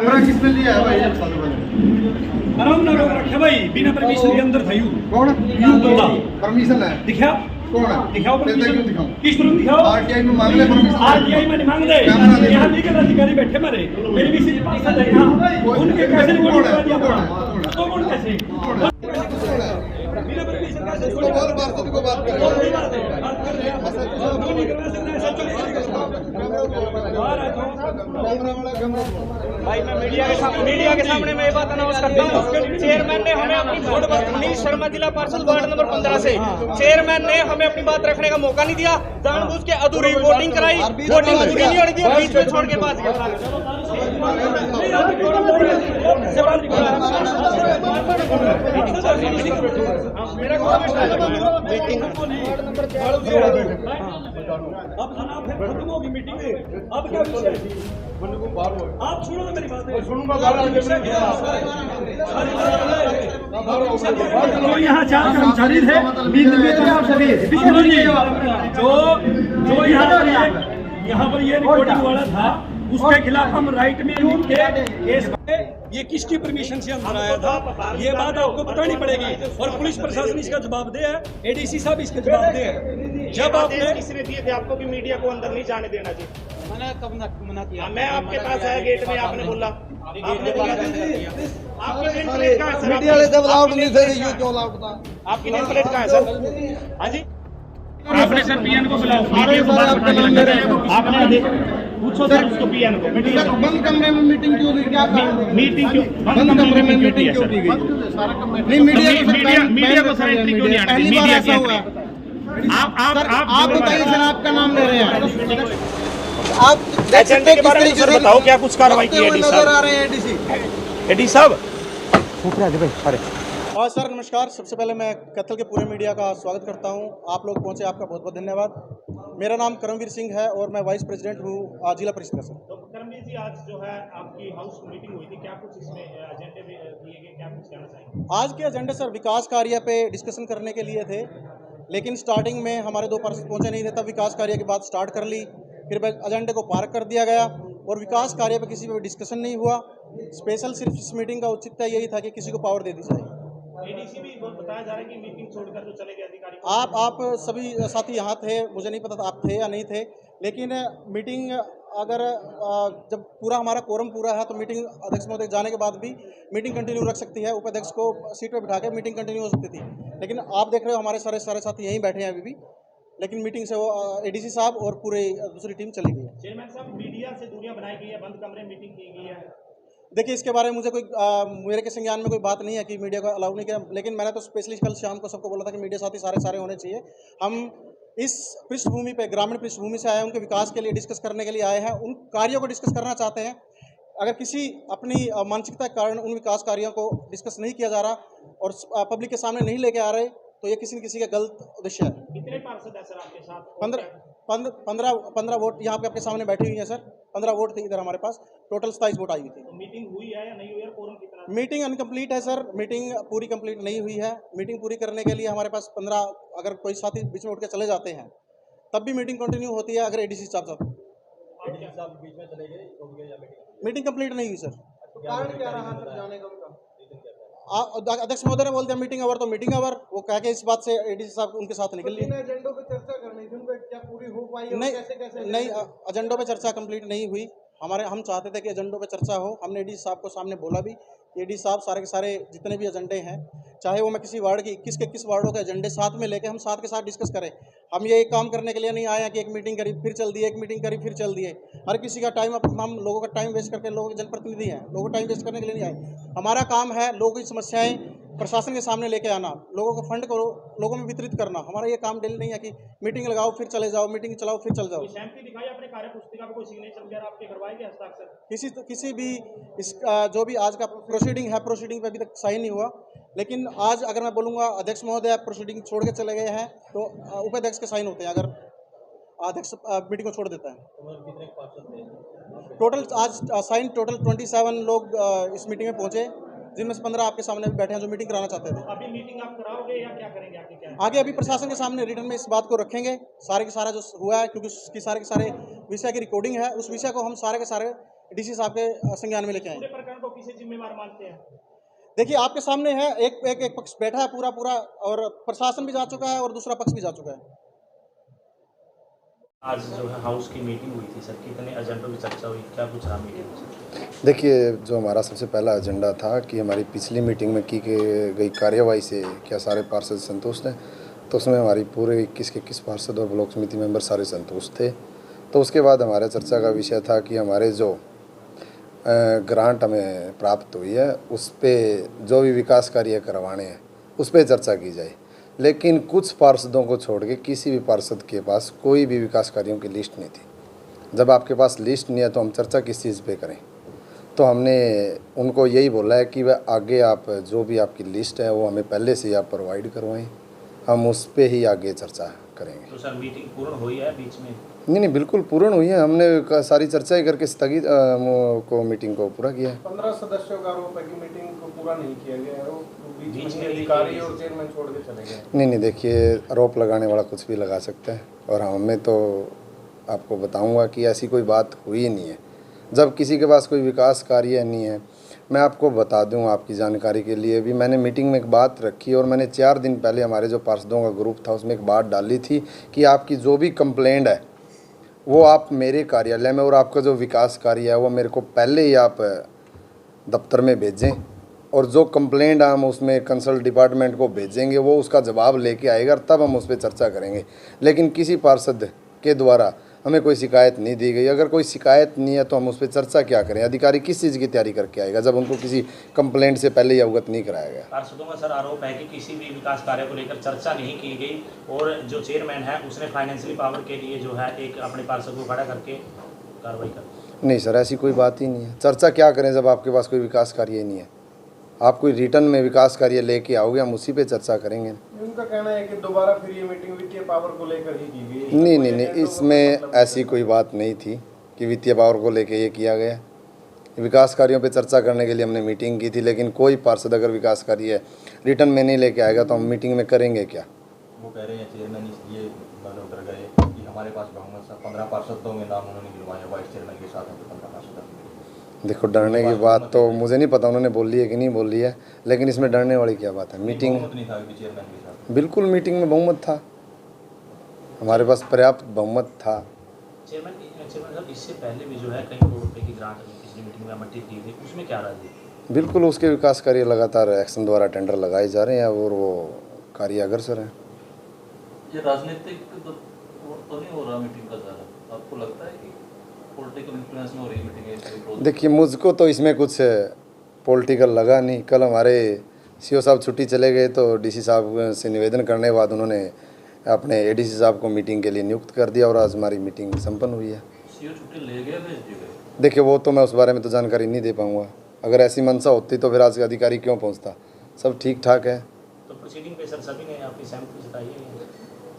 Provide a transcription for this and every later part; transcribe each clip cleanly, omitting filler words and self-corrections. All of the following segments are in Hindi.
कैमरा किसने लिया है भाई? आराम ना रखे भाई, बिना परमिशन के अंदर था यू। कौन यू बंदा परमिशन है? दिखा कौन है? दिखाओ क्यों परमिशन। दिखाऊं? किस तरह दिखाओ? आरटीआई में मांग ले परमिशन। आरटीआई में नहीं मांग दे। यहाँ लीगल अधिकारी बैठे मारे, मेरी भी सिर्फ परमिशन है यहाँ। उनके कैसे रिकॉर्डिंग करा दिया पूरा? तो कौन कैसे? बिना परमिशन कैसे? बहुत बार तो को बात कर रहे नहीं करवा सकते ऐसा चलिए। भाई मैं मीडिया के सामने मैं ये बात अनाउंस करता हूँ। चेयरमैन ने हमें अपनी वोट मनीष शर्मा जिला पार्षद वार्ड नंबर 15 से चेयरमैन ने हमें अपनी बात रखने का मौका नहीं दिया। जानबूझ के अधूरी वोटिंग कराई, वोटिंग पूरी नहीं होने दी, बीच में छोड़ के पास गया। अब जनाब फिर खत्म होगी मीटिंग। अब क्या विषय है? आप सुनो ना मेरी बात। तो यहाँ 4 कर्मचारी थे, यहाँ पर ये रिकॉर्डिंग वाला था, उसके खिलाफ हम राइट में लिख के केस। ये किसकी परमिशन से अंदर आया था, ये बात आपको बतानी पड़ेगी। और पुलिस प्रशासन इसका जवाब दे है, एडीसी साहब इसका जवाब दे है। जब आपने किसने दिए थे आपको कि मीडिया को अंदर नहीं जाने देना चाहिए? मैंने कब मना किया? मैं आपके पास आया गेट में, आपने बोला आपके नेम प्लेट कहाँ है सर? मीडिया वाले जब अलाउड नहीं थे ये क्यों अलाउड था? आपकी नेम प्लेट कहाँ है सर? हाँ जी, आपने सर पीएन को बुलाओ, मीडिया को बात करने लग रहे हैं। आपने पूछो सर उसको पीएन को। सर बंद कमरे में मीटिंग क्यों हुई? क्या कारण है? मीटिंग क्यों बंद कमरे में मीटिंग क्यों की गई? नहीं मीडिया को सर एंट्री क्यों नहीं आने दी? पहली बार मीडिया ऐसा हुआ है। आप बताइए सर, आपका नाम ले रहे हैं आप? एजेंडे के बारे में सर बताओ, क्या कुछ कार्रवाई की है एडी नजर साहब? आ रहे हैं एडीसी। एडी साहब और सर नमस्कार, सबसे पहले मैं कत्ल के पूरे मीडिया का स्वागत करता हूं। आप लोग पहुंचे, आपका बहुत बहुत धन्यवाद। मेरा नाम करमवीर सिंह है और मैं वाइस प्रेसिडेंट हूं जिला परिषद का। सर तो करमवीर जी, आज जो है आपकी हाउस मीटिंग हुई थी, क्या कुछ इसमें एजेंडे में दिए गए, क्या कुछ कहना चाहेंगे? आज के एजेंडे सर विकास कार्य पे डिस्कशन करने के लिए थे, लेकिन स्टार्टिंग में हमारे 2 पार्षद पहुंचे नहीं थे, तब विकास कार्य की बात स्टार्ट कर ली। फिर एजेंडे को पार्क कर दिया गया और विकास कार्य पे किसी पे डिस्कशन नहीं हुआ। स्पेशल सिर्फ इस मीटिंग का औचित्य यही था कि किसी को पावर दे दी जाए। एडीसी भी बताया जा रहा है कि मीटिंग छोड़कर जो चले गए अधिकारी। आप सभी साथी यहाँ थे, मुझे नहीं पता था आप थे या नहीं थे, लेकिन मीटिंग अगर जब पूरा हमारा कोरम पूरा है तो मीटिंग अध्यक्ष महोदय जाने के बाद भी मीटिंग कंटिन्यू रख सकती है। उपाध्यक्ष को सीट पर बिठा के मीटिंग कंटिन्यू हो सकती थी, लेकिन आप देख रहे हो हमारे सारे साथी यहीं बैठे हैं अभी भी, लेकिन मीटिंग से वो एडीसी साहब और पूरे दूसरी टीम चली गई है। चेयरमैन साहब, मीडिया से दूरियां बनाई गई है, बंद कमरे में मीटिंग की गई है। देखिए, इसके बारे में मुझे कोई मेरे के संज्ञान में कोई बात नहीं है कि मीडिया को अलाउ नहीं किया, लेकिन मैंने तो स्पेशली कल शाम को सबको बोला था कि मीडिया साथी सारे होने चाहिए। हम इस पृष्ठभूमि पे, ग्रामीण पृष्ठभूमि से आए हैं, उनके विकास के लिए डिस्कस करने के लिए आए हैं, उन कार्यों को डिस्कस करना चाहते हैं। अगर किसी अपनी मानसिकता के कारण उन विकास कार्यों को डिस्कस नहीं किया जा रहा और पब्लिक के सामने नहीं लेके आ रहे, तो ये किसी न किसी का गलत उद्देश्य है। कितने पार्षद है सर आपके साथ? 15 वोट यहाँ पे आपके सामने बैठी हुई हैं सर। 15 वोट थे इधर हमारे पास, टोटल 27 वोट आई हुई थी। तो मीटिंग हुई है या नहीं हुई है? कोरम कितना? मीटिंग अनकम्प्लीट है सर, मीटिंग पूरी कंप्लीट नहीं हुई है। मीटिंग पूरी करने के लिए हमारे पास 15, अगर कोई साथी बीच में उठ के चले जाते हैं तब भी मीटिंग कंटिन्यू होती है। अगर एडीसी साहब बीच में चले गए तो मीटिंग कंप्लीट नहीं हुई सर। कारण क्या रहा सर जाने का उनका? अध्यक्ष महोदय ने बोल दिया मीटिंग आवर, तो मीटिंग आवर, वो कह के इस बात से एडीसी साहब उनके साथ निकल लिए। एजेंडों पे चर्चा करनी थी, उनपे क्या पूरी हो पाई? नहीं, एजेंडों पे चर्चा कंप्लीट नहीं हुई। हम चाहते थे कि एजेंडों पे चर्चा हो। हमने एडीसी साहब को सामने बोला भी, एडीसी साहब सारे के सारे जितने भी एजेंडे हैं, चाहे वो मैं किसी वार्ड की 21 के 21 वार्डों के एजेंडे साथ में लेके हम साथ के साथ डिस्कस करें। हम ये एक काम करने के लिए नहीं आए हैं कि एक मीटिंग करी फिर चल दिए, एक मीटिंग करी फिर चल दिए। हर किसी का टाइम, हम लोगों का टाइम वेस्ट करके, लोगों के जनप्रतिनिधि हैं, लोगों का टाइम वेस्ट करने के लिए नहीं आए। हमारा काम है लोगों की समस्याएं प्रशासन के सामने लेके आना, लोगों को फंड को लोगों में वितरित करना। हमारा ये काम डेली नहीं है कि मीटिंग लगाओ फिर चले जाओ, मीटिंग चलाओ फिर चल जाओ। सहमति दिखाई अपने कार्य पुस्तिका पे, कोई सिग्नेचर वगैरह आपके करवाए गए हस्ताक्षर? किसी भी इस जो भी आज का प्रोसीडिंग है, प्रोसीडिंग पे अभी तक साइन नहीं हुआ। लेकिन आज अगर मैं बोलूँगा अध्यक्ष महोदय प्रोसीडिंग छोड़ के चले गए हैं, तो उपाध्यक्ष के साइन होते हैं अगर अध्यक्ष मीटिंग को छोड़ देता है। टोटल आज साइन टोटल 27 लोग इस मीटिंग में पहुंचे, जिनमें से 15 आपके सामने भी बैठे हैं जो मीटिंग कराना चाहते थे। अभी मीटिंग आप कराओगे या क्या करेंगे आगे? क्या आगे अभी प्रशासन के सामने रिटर्न में इस बात को रखेंगे, सारे के सारा जो हुआ है, क्योंकि उसकी सारे के सारे विषय की रिकॉर्डिंग है, उस विषय को हम सारे के सारे डीसी साहब के संज्ञान में लेके आएंगे। प्रकरण को किसे जिम्मेवार मानते हैं? देखिए आपके सामने है, एक पक्ष बैठा है पूरा, और प्रशासन भी जा चुका है और दूसरा पक्ष भी जा चुका है। आज जो है हाउस की मीटिंग हुई थी सर, कितने एजेंडों की चर्चा हुई, क्या कुछ रहा मीटिंग में? देखिए, जो हमारा सबसे पहला एजेंडा था कि हमारी पिछली मीटिंग में की गई कार्यवाही से क्या सारे पार्षद संतुष्ट हैं, तो उसमें हमारी पूरे 21 के 21 पार्षद और ब्लॉक समिति मेंबर सारे संतुष्ट थे। तो उसके बाद हमारे चर्चा का विषय था कि हमारे जो ग्रांट हमें प्राप्त हुई है उस पर जो भी विकास कार्य करवाने हैं उस पर चर्चा की जाए। लेकिन कुछ पार्षदों को छोड़ के किसी भी पार्षद के पास कोई भी विकास कार्यों की लिस्ट नहीं थी। जब आपके पास लिस्ट नहीं है तो हम चर्चा किस चीज़ पे करें? तो हमने उनको यही बोला है कि वह आगे आप जो भी आपकी लिस्ट है वो हमें पहले से ही आप प्रोवाइड करवाएं, हम उस पे ही आगे चर्चा करेंगे। तो सर मीटिंग पूर्ण हुई है बीच में? नहीं, बिल्कुल पूर्ण हुई है। हमने सारी चर्चाएं करके स्थगित को मीटिंग को पूरा किया है। 15 सदस्यों का आरोप है कि मीटिंग को पूरा नहीं किया गया है, वो बीच में अधिकारी और चेयरमैन छोड़ के चले गए। नहीं, देखिए, आरोप लगाने वाला कुछ भी लगा सकता है और हमें तो आपको बताऊंगा कि ऐसी कोई बात हुई नहीं है। जब किसी के पास कोई विकास कार्य नहीं है, मैं आपको बता दूं आपकी जानकारी के लिए भी, मैंने मीटिंग में एक बात रखी और मैंने 4 दिन पहले हमारे जो पार्षदों का ग्रुप था उसमें एक बात डाली थी कि आपकी जो भी कंप्लेंट है वो आप मेरे कार्यालय में, और आपका जो विकास कार्य है वो मेरे को पहले ही आप दफ्तर में भेजें, और जो कंप्लेंट हम उसमें कंसल्ट डिपार्टमेंट को भेजेंगे वो उसका जवाब लेके आएगा, तब हम उस पर चर्चा करेंगे। लेकिन किसी पार्षद के द्वारा हमें कोई शिकायत नहीं दी गई। अगर कोई शिकायत नहीं है तो हम उस पर चर्चा क्या करें? अधिकारी किस चीज़ की तैयारी करके आएगा जब उनको किसी कंप्लेंट से पहले ही अवगत नहीं कराया गया? पार्षदों का सर आरोप है कि किसी भी विकास कार्य को लेकर चर्चा नहीं की गई, और जो चेयरमैन है उसने फाइनेंशियली पावर के लिए जो है एक अपने पार्षद को खड़ा करके कार्रवाई कर। नहीं सर, ऐसी कोई बात ही नहीं है। चर्चा क्या करें जब आपके पास कोई विकास कार्य ही नहीं है? आप कोई रिटर्न में विकास कार्य लेके आओगे, हम उसी पे चर्चा करेंगे। उनका कहना है कि दोबारा फिर ये मीटिंग वित्तीय पावर को लेकर ही की गई। नहीं, इसमें ऐसी कोई बात नहीं थी कि वित्तीय पावर को लेके ये किया गया। विकास कार्यों पे चर्चा करने के लिए हमने मीटिंग की थी, लेकिन कोई पार्षद अगर विकास कार्य रिटर्न में नहीं लेके आएगा तो हम मीटिंग में करेंगे क्या? वो कह रहे हैं चेयरमैन इसलिए पहले उतर गए कि हमारे पास बहुमत था, 15 पार्षदों में नाम उन्होंने गिरवाया, वाइस चेयरमैन के साथ 15 पार्षद। देखो, डरने की बात तो मुझे नहीं पता उन्होंने बोली है कि नहीं बोली है, लेकिन इसमें डरने वाली क्या बात है? मीटिंग नहीं था कि चेयरमैन के साथ, बिल्कुल मीटिंग में बहुमत था, हमारे पास पर्याप्त बहुमत था। चेयरमैन साहब, इससे पहले भी जो है कई करोड़ रुपए की ग्रांट पिछली मीटिंग में आवंटित की थी, उसमें क्या रहा थी? बिल्कुल, उसके विकास कार्य लगातार एक्शन द्वारा टेंडर लगाए जा रहे हैं और वो कार्य अग्रसर हैं। ये राजनीतिक तो नहीं हो रहा मीटिंग का ज़्यादा? आपको लगता है कि पॉलिटिकल इन्फ्लुएंस में हो रही मीटिंग? देखिए, मुझको तो इसमें कुछ पॉलिटिकल लगा नहीं। कल हमारे सीओ साहब छुट्टी चले गए तो डीसी साहब से निवेदन करने के बाद उन्होंने अपने एडीसी साहब को मीटिंग के लिए नियुक्त कर दिया और आज हमारी मीटिंग संपन्न हुई है। सीओ छुट्टी ले गए, भेज दिए गए? देखिए, वो तो मैं उस बारे में तो जानकारी नहीं दे पाऊँगा। अगर ऐसी मंशा होती तो फिर आज के अधिकारी क्यों पहुँचता? सब ठीक ठाक है। तो प्रोसीडिंग पे सर सभी ने अपनी सहमति जताई है?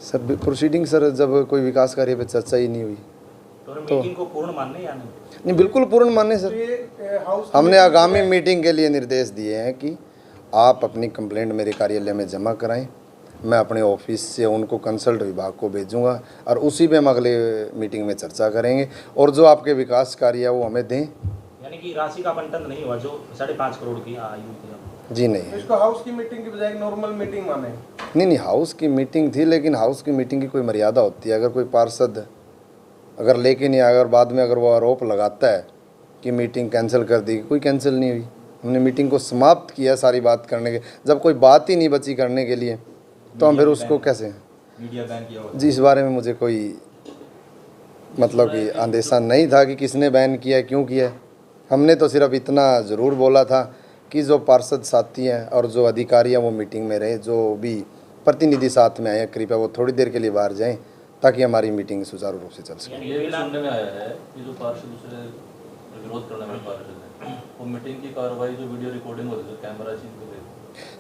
सर प्रोसीडिंग सर, जब कोई विकास कार्य पे चर्चा ही नहीं हुई तो मीटिंग को पूर्ण मानने या नहीं? नहीं, बिल्कुल पूर्ण मानने सर। हमने आगामी मीटिंग के लिए निर्देश दिए हैं कि आप अपनी कंप्लेंट मेरे कार्यालय में जमा कराएं, मैं अपने ऑफिस से उनको कंसल्ट विभाग को भेजूंगा और उसी पे हम अगले मीटिंग में चर्चा करेंगे, और जो आपके विकास कार्य है वो हमें दें। यानी कि राशि का आवंटन नहीं हुआ जो 5.5 करोड़ की आयु थी? जी नहीं। इसको हाउस की मीटिंग की बजाय नॉर्मल मीटिंग माने? नहीं, हाउस की मीटिंग थी, लेकिन हाउस की मीटिंग की कोई मर्यादा होती है। अगर कोई पार्षद अगर लेके नहीं आया और बाद में अगर वो आरोप लगाता है कि मीटिंग कैंसिल कर दी, कोई कैंसिल नहीं हुई। हमने मीटिंग को समाप्त किया सारी बात करने के। जब कोई बात ही नहीं बची करने के लिए तो हम फिर उसको कैसे? मीडिया बैन किया हुआ? जी, इस बारे में मुझे कोई मतलब कि अंदेशा नहीं था कि किसने बैन किया है, क्यों किया है। हमने तो सिर्फ इतना ज़रूर बोला था कि जो पार्षद साथी हैं और जो अधिकारी हैं वो मीटिंग में रहे, जो भी प्रतिनिधि साथ में आए कृपया वो थोड़ी देर के लिए बाहर जाएं ताकि हमारी मीटिंग सुचारू रूप से चल सके। ये भी सुनने में आया है कि जो पार्षद उसे विरोध करने वाले पार्षद हैं, वो मीटिंग की कार्रवाई जो वीडियो रिकॉर्डिंग होती है, कैमरा चीज को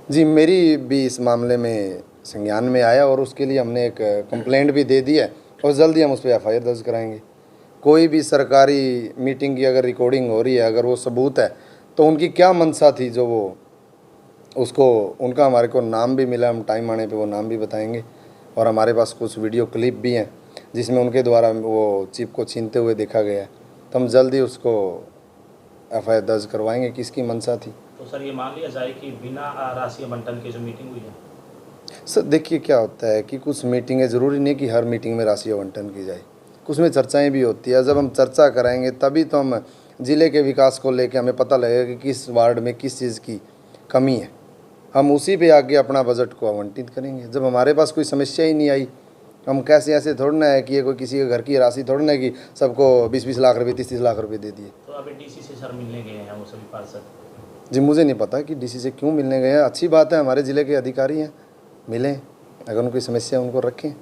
जी, मेरी भी इस मामले में संज्ञान में आया और उसके लिए हमने एक कंप्लेंट भी दे दी है और जल्दी हम उस पर FIR दर्ज कराएंगे। कोई भी सरकारी मीटिंग की अगर रिकॉर्डिंग हो रही है, अगर वो सबूत है तो उनकी क्या मंशा थी जो वो उसको उनका हमारे को नाम भी मिला, हम टाइम आने पे वो नाम भी बताएंगे। और हमारे पास कुछ वीडियो क्लिप भी हैं जिसमें उनके द्वारा वो चिप को छीनते हुए देखा गया है, तो हम जल्दी उसको FIR दर्ज करवाएंगे किसकी मंशा थी। तो सर ये मान लिया जाए कि बिना राशि आवंटन के जो मीटिंग हुई है? सर देखिए क्या होता है कि कुछ मीटिंगें ज़रूरी नहीं कि हर मीटिंग में राशि आवंटन की जाए, कुछ में चर्चाएं भी होती है। जब हम चर्चा कराएंगे तभी तो हम ज़िले के विकास को लेकर हमें पता लगेगा कि किस वार्ड में किस चीज़ की कमी है, हम उसी पे आगे अपना बजट को आवंटित करेंगे। जब हमारे पास कोई समस्या ही नहीं आई, हम कैसे ऐसे थोड़ा ना है कि ये कोई किसी के घर की राशि थोड़ा ना है कि सबको 20-20 लाख रुपए 30-30 लाख रुपए दे दिए। तो अभी DC से सर मिलने गए हैं वो सभी पार्षद? जी मुझे नहीं पता कि DC से क्यों मिलने गए हैं, अच्छी बात है, हमारे ज़िले के अधिकारी हैं, मिलें, अगर उनकी समस्या उनको रखें।